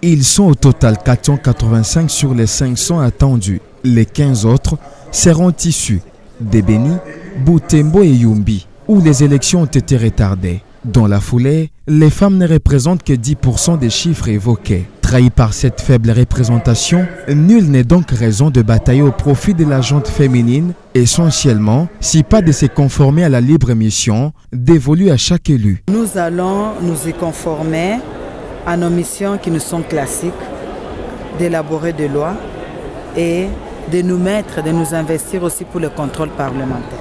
Ils sont au total 485 sur les 500 attendus. Les 15 autres seront issus de Beni, Butembo et Yumbi, où les élections ont été retardées. Dans la foulée, les femmes ne représentent que 10% des chiffres évoqués. Trahis par cette faible représentation, nul n'est donc raison de batailler au profit de la gente féminine, essentiellement, si pas de se conformer à la libre mission dévolue à chaque élu. Nous allons nous y conformer à nos missions qui nous sont classiques, d'élaborer des lois et de nous investir aussi pour le contrôle parlementaire.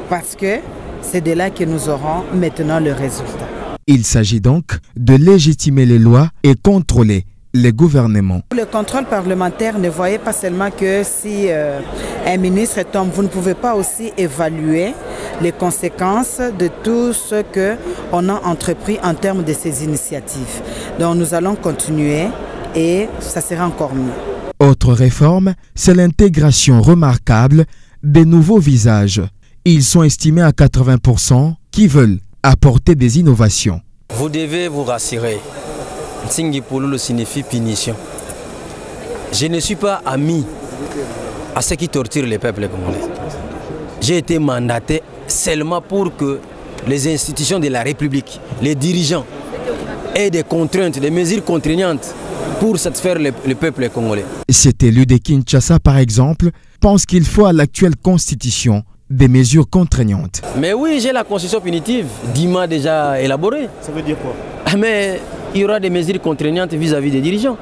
Parce que c'est de là que nous aurons maintenant le résultat. Il s'agit donc de légitimer les lois et contrôler les gouvernements. Le contrôle parlementaire, ne voyez pas seulement que si un ministre tombe, vous ne pouvez pas aussi évaluer les conséquences de tout ce qu'on a entrepris en termes de ces initiatives. Donc nous allons continuer et ça sera encore mieux. Autre réforme, c'est l'intégration remarquable des nouveaux visages. Ils sont estimés à 80% qui veulent apporter des innovations. Vous devez vous rassurer. Tsingipololo signifie punition. Je ne suis pas ami à ceux qui torturent les peuples congolais. J'ai été mandaté seulement pour que les institutions de la République, les dirigeants, aient des contraintes, des mesures contraignantes pour satisfaire le peuple congolais. Cet élu de Kinshasa, par exemple, pense qu'il faut à l'actuelle constitution des mesures contraignantes. Mais oui, j'ai la constitution punitive, Dima déjà élaborée. Ça veut dire quoi? Mais il y aura des mesures contraignantes vis-à-vis des dirigeants.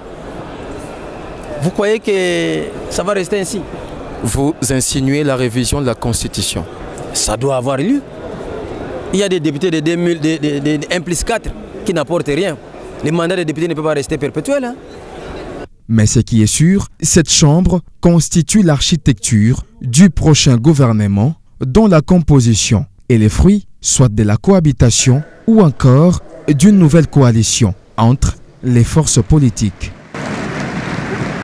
Vous croyez que ça va rester ainsi? Vous insinuez la révision de la Constitution. Ça doit avoir lieu. Il y a des députés de 1 plus 4 qui n'apportent rien. Les mandats des députés ne peuvent pas rester perpétuels. Hein? Mais ce qui est sûr, cette chambre constitue l'architecture du prochain gouvernement dont la composition est les fruits soit de la cohabitation ou encore d'une nouvelle coalition entre les forces politiques.